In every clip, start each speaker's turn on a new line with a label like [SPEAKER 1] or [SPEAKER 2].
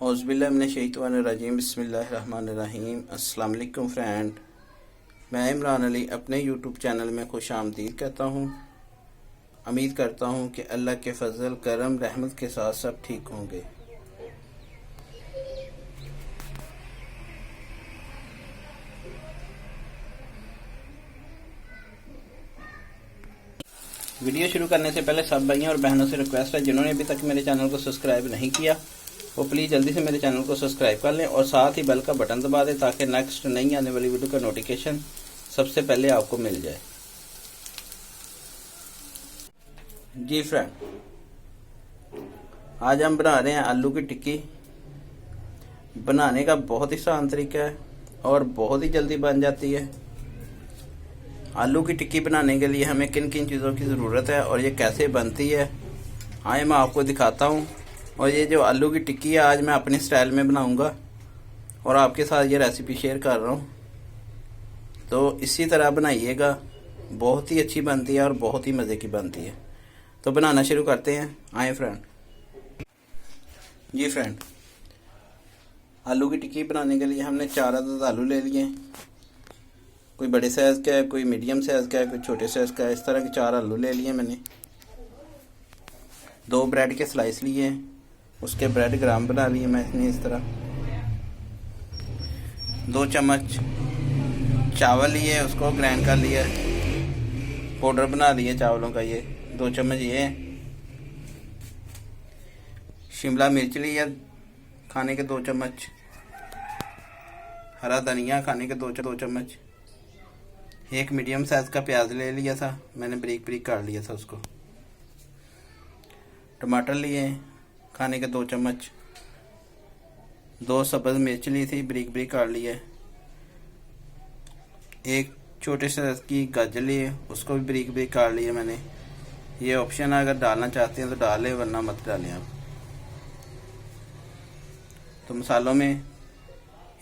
[SPEAKER 1] औज़ुबिल्लाहिमिनश्शैतानिर्रजीम बिस्मिल्लाहिर्रहमानिर्रहीम। अस्सलाम वालेकुम फ्रेंड, मैं इमरान अली अपने यूट्यूब चैनल में खुश आमदीद कहता हूँ। उम्मीद करता हूँ कि अल्लाह के फजल करम रहमत के साथ सब ठीक होंगे। वीडियो शुरू करने से पहले सब भाइयों और बहनों से रिक्वेस्ट है, जिन्होंने अभी तक मेरे चैनल को सब्सक्राइब नहीं किया वो प्लीज़ जल्दी से मेरे चैनल को सब्सक्राइब कर लें और साथ ही बेल का बटन दबा दें ताकि नेक्स्ट नई आने वाली वीडियो का नोटिफिकेशन सबसे पहले आपको मिल जाए। जी फ्रेंड, आज हम बना रहे हैं आलू की टिक्की। बनाने का बहुत ही आसान तरीका है और बहुत ही जल्दी बन जाती है। आलू की टिक्की बनाने के लिए हमें किन किन चीज़ों की ज़रूरत है और ये कैसे बनती है आए मैं आपको दिखाता हूँ। और ये जो आलू की टिक्की है आज मैं अपने स्टाइल में बनाऊँगा और आपके साथ ये रेसिपी शेयर कर रहा हूँ, तो इसी तरह बनाइएगा। बहुत ही अच्छी बनती है और बहुत ही मज़े की बनती है। तो बनाना शुरू करते हैं, आए फ्रेंड। जी फ्रेंड, आलू की टिक्की बनाने के लिए हमने 4 अदद आलू ले लिए। कोई बड़े साइज़ का है, कोई मीडियम साइज़ का है, कोई छोटे साइज़ का है। इस तरह के 4 आलू ले लिए मैंने। 2 ब्रेड के स्लाइस लिए, उसके ब्रेड ग्राम बना लिए मैंने इस तरह। 2 चम्मच चावल लिए, उसको ग्राइंड कर लिया, पाउडर बना लिए चावलों का। ये 2 चम्मच ये। शिमला मिर्च लिया खाने के 2 चम्मच। हरा धनिया खाने के 2 चम्मच। एक मीडियम साइज़ का प्याज ले लिया था मैंने, बारीक बारीक काट लिया था उसको। टमाटर लिए खाने के 2 चम्मच। 2 सब्ज़ मिर्च ली थी, बारीक बारीक काट लिए। एक छोटे साइज़ की गाजर लिए, उसको भी बारीक बारीक काट लिया मैंने। ये ऑप्शन है, अगर डालना चाहते हैं तो डालें वरना मत डालें आप। तो मसालों में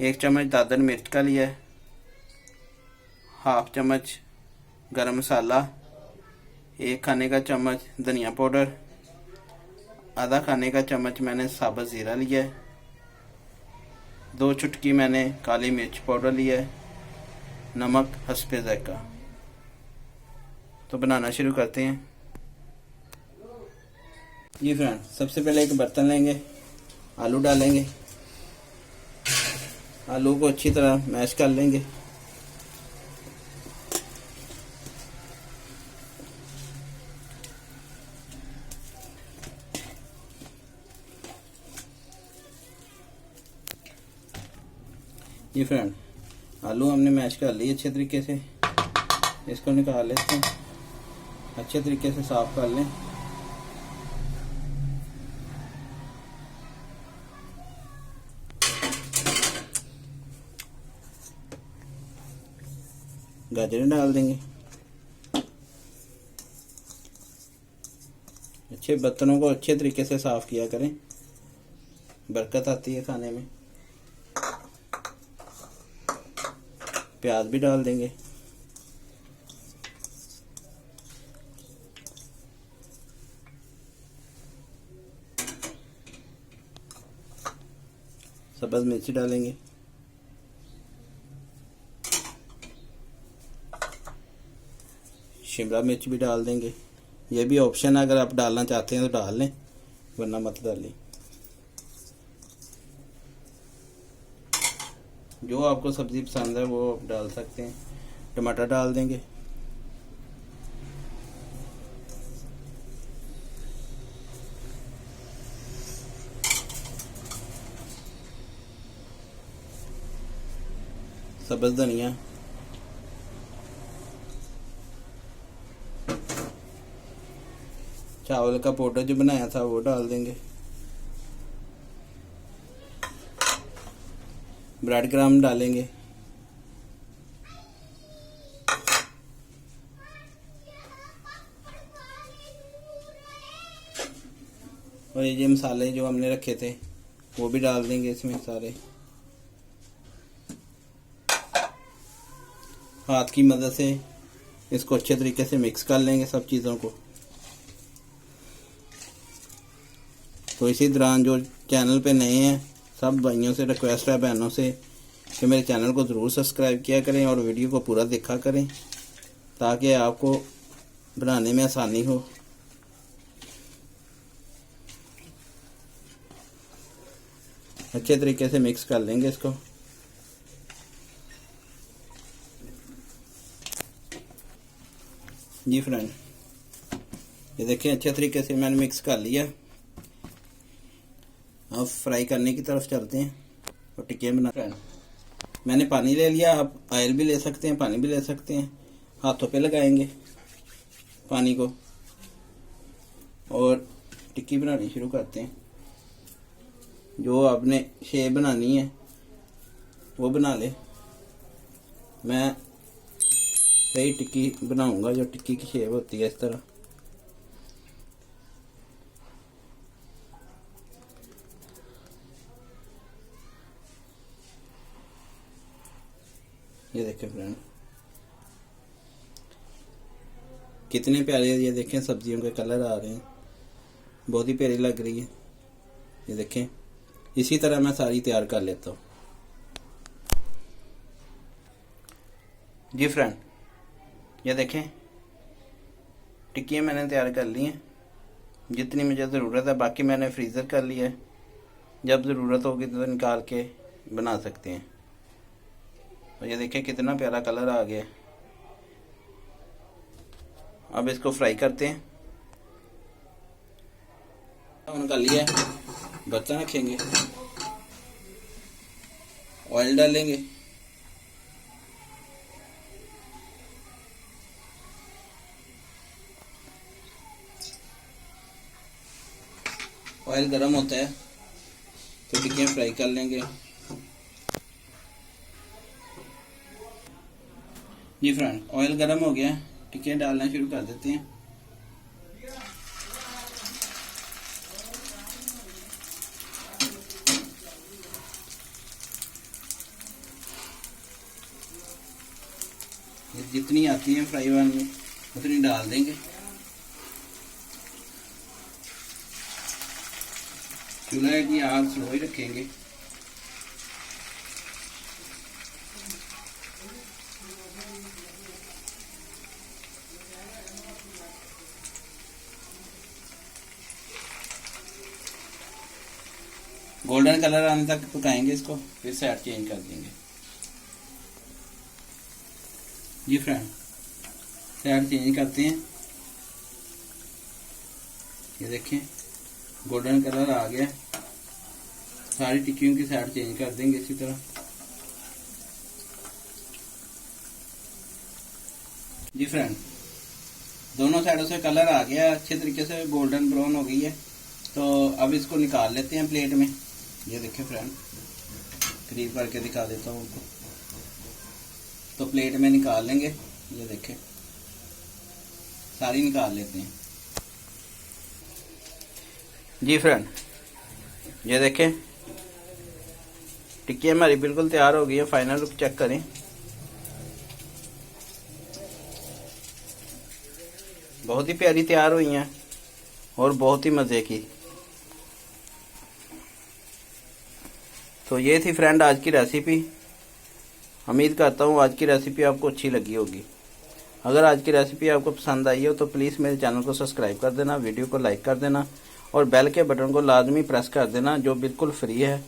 [SPEAKER 1] 1 चम्मच दादर मिर्च का लिया है, हाफ चम्मच गरम मसाला, 1 खाने का चम्मच धनिया पाउडर, आधा खाने का चम्मच मैंने साबुत ज़ीरा लिया है, 2 चुटकी मैंने काली मिर्च पाउडर लिया है, नमक हस्बे ज़ायक़ा। तो बनाना शुरू करते हैं। जी फ्रेंड, सबसे पहले एक बर्तन लेंगे, आलू डालेंगे, आलू को अच्छी तरह मैश कर लेंगे। जी फ्रेंड, आलू हमने मैश कर लिए अच्छे तरीके से। इसको निकाल लेते हैं, अच्छे तरीके से साफ कर लें। गाजरें डाल देंगे। अच्छे बर्तनों को अच्छे तरीके से साफ किया करें, बरकत आती है खाने में। प्याज भी डाल देंगे। सब्ज़ मिर्च डालेंगे। शिमला मिर्च भी डाल देंगे। ये भी ऑप्शन है, अगर आप डालना चाहते हैं तो डाल लें वरना मत डालें। जो आपको सब्ज़ी पसंद है वो आप डाल सकते हैं। टमाटर डाल देंगे। सब्ज़ धनिया, चावल का पाउडर जो बनाया था वो डाल देंगे। ब्रेड ग्राम डालेंगे। और ये मसाले जो हमने रखे थे वो भी डाल देंगे इसमें सारे। हाथ की मदद से इसको अच्छे तरीके से मिक्स कर लेंगे सब चीज़ों को। तो इसी दौरान जो चैनल पे नए हैं सब भाइयों से रिक्वेस्ट है, बहनों से, कि मेरे चैनल को ज़रूर सब्सक्राइब किया करें और वीडियो को पूरा देखा करें ताकि आपको बनाने में आसानी हो। अच्छे तरीके से मिक्स कर लेंगे इसको। जी फ्रेंड, ये देखें अच्छे तरीके से मैंने मिक्स कर लिया। अब फ्राई करने की तरफ चलते हैं और टिक्कियाँ बना। फ्रेंड, मैंने पानी ले लिया, आप ऑयल भी ले सकते हैं, पानी भी ले सकते हैं। हाथों पे लगाएंगे पानी को और टिक्की बनानी शुरू करते हैं। जो आपने शेप बनानी है वो बना ले। मैं सही टिक्की बनाऊंगा, जो टिक्की की शेप होती है इस तरह। ये देखें फ्रेंड, कितने प्यारे ये देखें सब्जियों के कलर आ रहे हैं, बहुत ही प्यारी लग रही है। ये देखें, इसी तरह मैं सारी तैयार कर लेता हूँ। जी फ्रेंड, ये देखें टिक्कियाँ मैंने तैयार कर ली हैं जितनी मुझे ज़रूरत है। बाकी मैंने फ्रीज़र कर लिया है, जब ज़रूरत होगी तो निकाल के बना सकते हैं। और ये देखें कितना प्यारा कलर आ गया। अब इसको फ्राई करते हैं। ऑन कर लिया, बर्तन रखेंगे, ऑयल डालेंगे, ऑयल गर्म होता है तो टिक्कियाँ फ्राई कर लेंगे। जी फ्रेंड, ऑयल गर्म हो गया, टिक्कियाँ डालना शुरू कर देते हैं। जितनी आती है फ्राई पैन में उतनी डाल देंगे। चूल्हे की आग स्लो ही रखेंगे। गोल्डन कलर आने तक पकाएंगे इसको, फिर साइड चेंज कर देंगे। जी फ्रेंड, साइड चेंज करते हैं। ये देखें गोल्डन कलर आ गया। सारी टिक्कियों की साइड चेंज कर देंगे इसी तरह। जी फ्रेंड, दोनों साइडों से कलर आ गया, अच्छे तरीके से गोल्डन ब्राउन हो गई है। तो अब इसको निकाल लेते हैं प्लेट में। ये देखें फ्रेंड, करीब करके दिखा देता हूँ आपको। तो प्लेट में निकाल लेंगे। ये देखें सारी निकाल लेते हैं। जी फ्रेंड, ये देखें टिक्की हमारी बिल्कुल तैयार हो गई है। फाइनल लुक चेक करें। बहुत ही प्यारी तैयार हुई हैं और बहुत ही मज़े की। तो ये थी फ्रेंड आज की रेसिपी। उम्मीद करता हूँ आज की रेसिपी आपको अच्छी लगी होगी। अगर आज की रेसिपी आपको पसंद आई हो तो प्लीज़ मेरे चैनल को सब्सक्राइब कर देना, वीडियो को लाइक कर देना और बेल के बटन को लाजमी प्रेस कर देना, जो बिल्कुल फ्री है।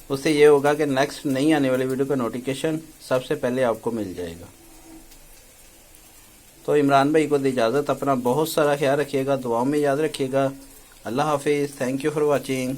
[SPEAKER 1] उससे ये होगा कि नेक्स्ट नई आने वाली वीडियो का नोटिफिकेशन सबसे पहले आपको मिल जाएगा। तो इमरान भाई को दी इजाज़त। अपना बहुत सारा ख्याल रखिएगा, दुआओं में याद रखिएगा। अल्लाह हाफिज़। Thank you for watching.